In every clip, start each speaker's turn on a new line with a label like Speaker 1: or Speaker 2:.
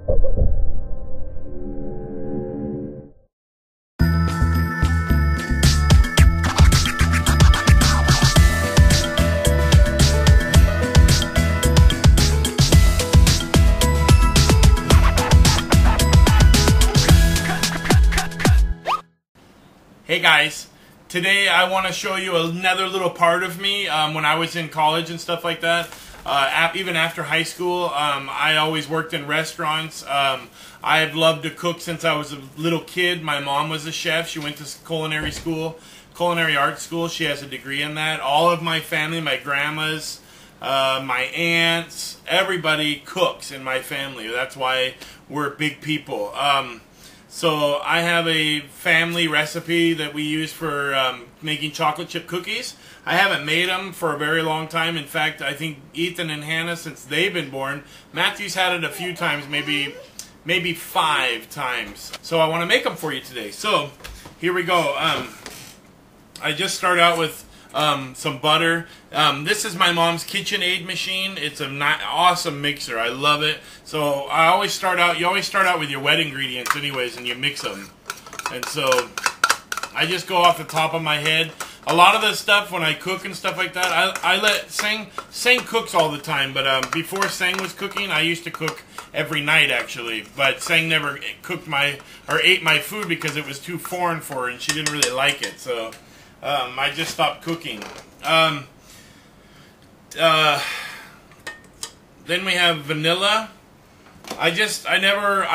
Speaker 1: Hey guys, today I want to show you another little part of me when I was in college and stuff like that. Even after high school, I always worked in restaurants. I've loved to cook since I was a little kid. My mom was a chef. She went to culinary school, culinary arts school. She has a degree in that. All of my family, my grandmas, my aunts, everybody cooks in my family. That's why we're big people. So I have a family recipe that we use for making chocolate chip cookies. I haven't made them for a very long time. In fact, I think Ethan and Hannah, since they've been born, Matthew's had it a few times, maybe 5 times. So I want to make them for you today. So here we go. I just start out with some butter. This is my mom's KitchenAid machine. It's an awesome mixer. I love it. So I always start out, you always start out with your wet ingredients anyways, and you mix them. And so I just go off the top of my head. A lot of the stuff when I cook and stuff like that, I let Sang cooks all the time, but before Sang was cooking, I used to cook every night actually. But Sang never cooked ate my food because it was too foreign for her and she didn't really like it. So I just stopped cooking. Then we have vanilla. I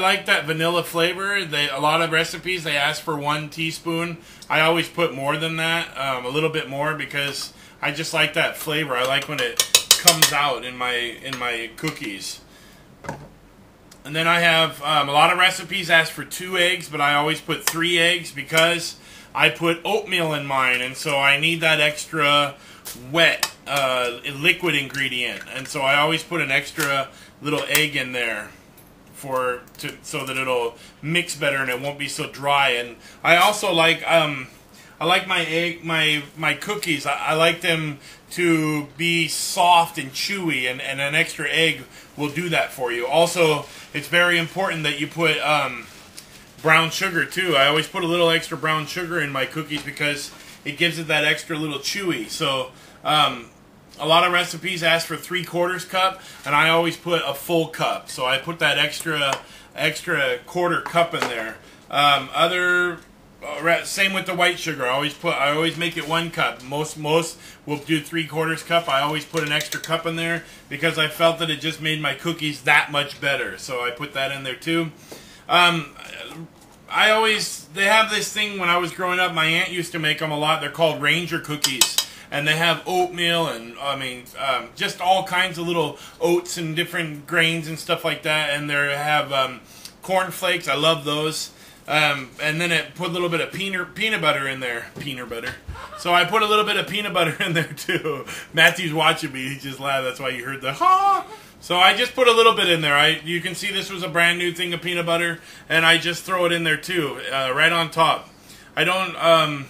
Speaker 1: like that vanilla flavor. A lot of recipes, they ask for 1 teaspoon. I always put more than that, a little bit more, because I just like that flavor. I like when it comes out in my cookies. And then I have, a lot of recipes ask for 2 eggs, but I always put 3 eggs because I put oatmeal in mine, and so I need that extra wet, liquid ingredient, and so I always put an extra little egg in there so that it'll mix better and it won't be so dry. And I also like I like my cookies. I like them to be soft and chewy, and an extra egg will do that for you. Also, it's very important that you put brown sugar too. I always put a little extra brown sugar in my cookies because it gives it that extra little chewy. So a lot of recipes ask for 3/4 cup, and I always put a full cup. So I put that extra 1/4 cup in there. Same with the white sugar. I always make it 1 cup. Most will do 3/4 cup. I always put an extra cup in there because I felt that it just made my cookies that much better. So I put that in there too. They have this thing when I was growing up, my aunt used to make them a lot. They're called Ranger cookies. And they have oatmeal and, just all kinds of little oats and different grains and stuff like that. And they have corn flakes. I love those. And then it put a little bit of peanut butter in there. Peanut butter. So I put a little bit of peanut butter in there too. Matthew's watching me. He just laughed. That's why you heard the ha. So I just put a little bit in there. You can see this was a brand new thing of peanut butter, and I just throw it in there too, right on top. I don't.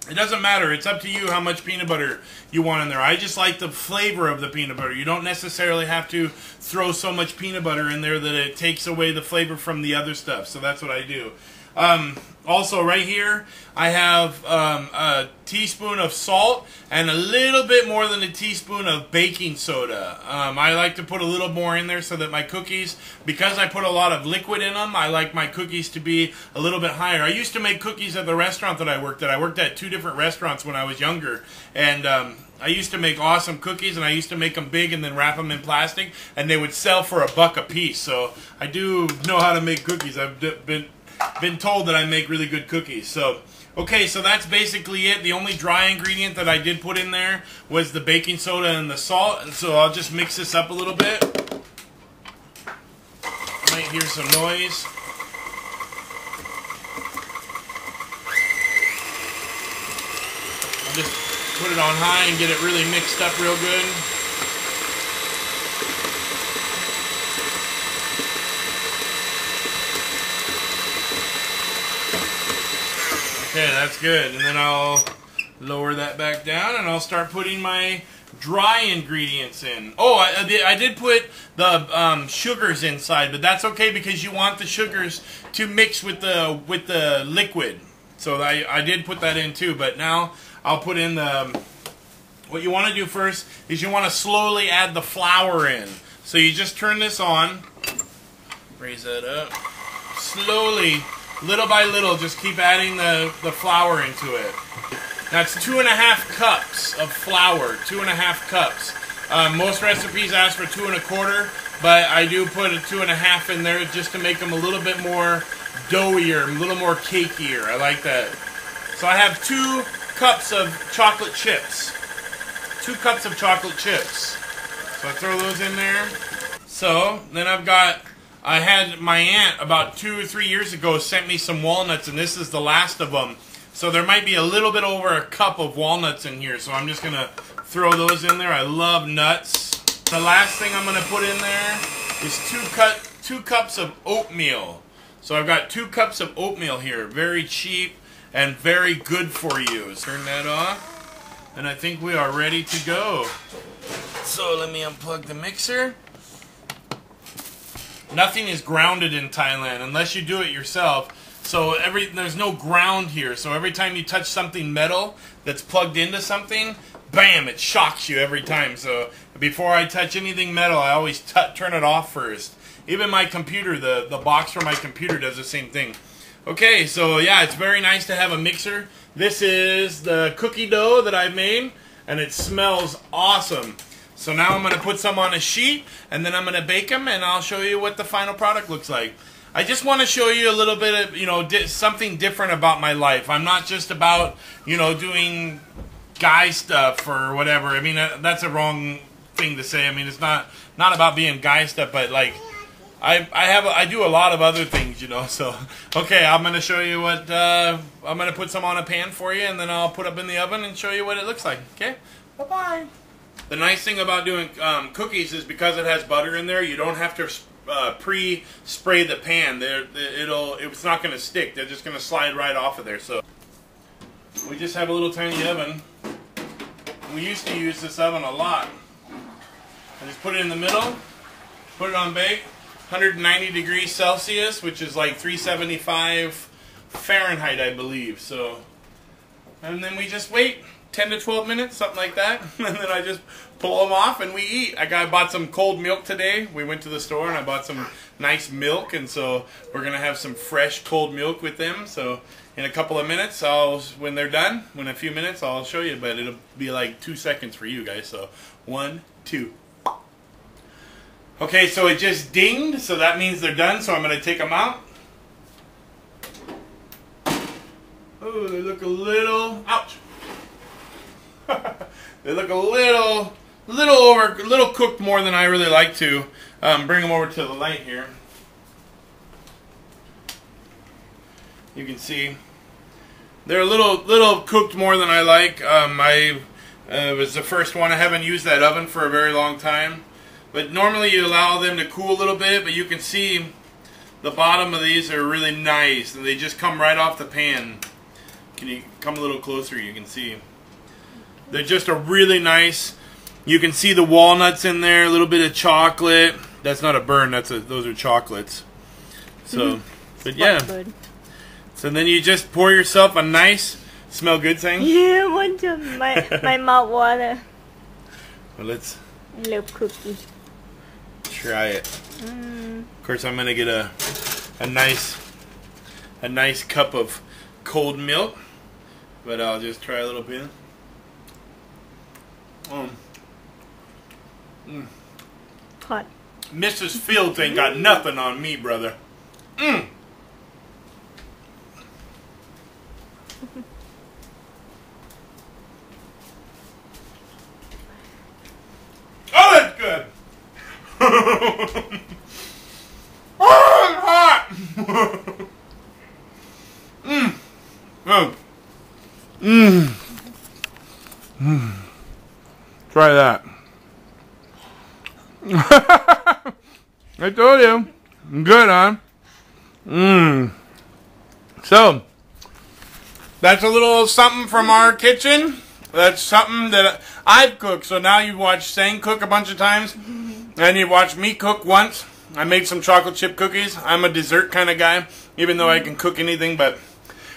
Speaker 1: It doesn't matter. It's up to you how much peanut butter you want in there. I just like the flavor of the peanut butter. You don't necessarily have to throw so much peanut butter in there that it takes away the flavor from the other stuff. So that's what I do. Also, right here, I have a teaspoon of salt and a little bit more than a teaspoon of baking soda. I like to put a little more in there so that my cookies, because I put a lot of liquid in them, I like my cookies to be a little bit higher. I used to make cookies at the restaurant that I worked at. I worked at 2 different restaurants when I was younger, and I used to make awesome cookies, and I used to make them big and then wrap them in plastic, and they would sell for $1 a piece. So I do know how to make cookies. I've been told that I make really good cookies. So okay, so that's basically it. The only dry ingredient that I did put in there was the baking soda and the salt, and so I'll just mix this up a little bit. You might hear some noise. I'll just put it on high and get it really mixed up real good. Okay, that's good. And then I'll lower that back down and I'll start putting my dry ingredients in. Oh, I did put the sugars inside, but that's okay because you want the sugars to mix with the liquid. So I did put that in too, but now I'll put in the... What you want to do first is you want to slowly add the flour in. So you just turn this on, raise that up, slowly, little by little, just keep adding the flour into it. That's 2½ cups of flour, 2½ cups. Most recipes ask for 2 1/4, but I do put a 2½ in there just to make them a little bit more doughier, a little more cakier. I like that. So I have 2 cups of chocolate chips. 2 cups of chocolate chips. So I throw those in there. So then I had my aunt about 2 or 3 years ago sent me some walnuts, and this is the last of them. So there might be a little bit over a cup of walnuts in here. So I'm just going to throw those in there. I love nuts. The last thing I'm going to put in there is 2 cups of oatmeal. So I've got 2 cups of oatmeal here. Very cheap and very good for you. Turn that off. And I think we are ready to go. So let me unplug the mixer. Nothing is grounded in Thailand unless you do it yourself. So there's no ground here. So every time you touch something metal that's plugged into something, bam, it shocks you every time. So before I touch anything metal, I always turn it off first. Even my computer, the box for my computer does the same thing. Okay, so yeah, it's very nice to have a mixer. This is the cookie dough that I've made, and it smells awesome. So now I'm going to put some on a sheet, and then I'm going to bake them, and I'll show you what the final product looks like. I just want to show you a little bit of, something different about my life. I'm not just about, doing guy stuff or whatever. I mean, that's a wrong thing to say. I mean, it's not about being guy stuff, but like, I do a lot of other things, so, okay, I'm going to show you what, I'm going to put some on a pan for you, and then I'll put up in the oven and show you what it looks like, okay? Bye-bye. The nice thing about doing cookies is because it has butter in there, you don't have to pre-spray the pan. It's not going to stick. They're just going to slide right off of there, so. We just have a little tiny oven. We used to use this oven a lot. I just put it in the middle, put it on bake. 190 degrees Celsius, which is like 375 Fahrenheit, I believe. So, and then we just wait 10 to 12 minutes, something like that, and then I just pull them off and we eat. I bought some cold milk today. We went to the store and I bought some nice milk, and so we're gonna have some fresh cold milk with them. So in a couple of minutes, when they're done, in a few minutes, I'll show you, but it'll be like 2 seconds for you guys. So 1, 2. Okay, so it just dinged, so that means they're done, so I'm going to take them out. Oh, they look a little, ouch. They look a little cooked more than I really like to. Bring them over to the light here. You can see they're a little cooked more than I like. It was the first one. I haven't used that oven for a very long time. But normally you allow them to cool a little bit, but you can see the bottom of these are really nice, and they just come right off the pan. Can you come a little closer? You can see. They're just a really nice, you can see the walnuts in there, a little bit of chocolate. That's not a burn, those are chocolates. So, but yeah. So then you just pour yourself a nice, smell good thing?
Speaker 2: Yeah, I want to, my mouth water.
Speaker 1: Well, let's
Speaker 2: love cookie.
Speaker 1: Try it. Of course, I'm gonna get a nice cup of cold milk, but I'll just try a little bit.
Speaker 2: Hot.
Speaker 1: Mrs. Fields ain't got nothing on me, brother. Oh, that's good. Oh, it's hot. Try that. I told you. Good, huh? So, that's a little something from our kitchen. That's something that I've cooked. So now you've watched Sang cook a bunch of times, and you watched me cook once. I made some chocolate chip cookies. I'm a dessert kind of guy, even though I can cook anything. But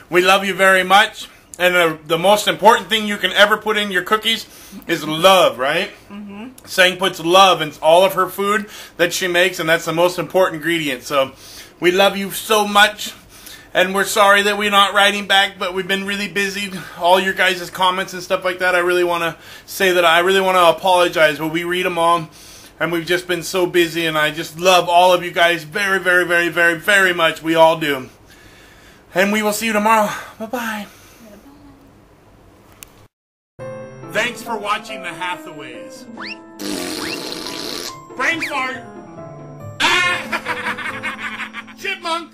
Speaker 1: we love you very much. And the most important thing you can ever put in your cookies is love, right? Sang puts love in all of her food that she makes, and that's the most important ingredient. So we love you so much. And we're sorry that we're not writing back, but we've been really busy. All your guys' comments and stuff like that, I really want to say that I really want to apologize. But we read them all, and we've just been so busy. And I just love all of you guys very, very, very, very, very much. We all do. And we will see you tomorrow. Bye-bye. Thanks for watching The Hathaways. Brain fart! Ah! Chipmunk!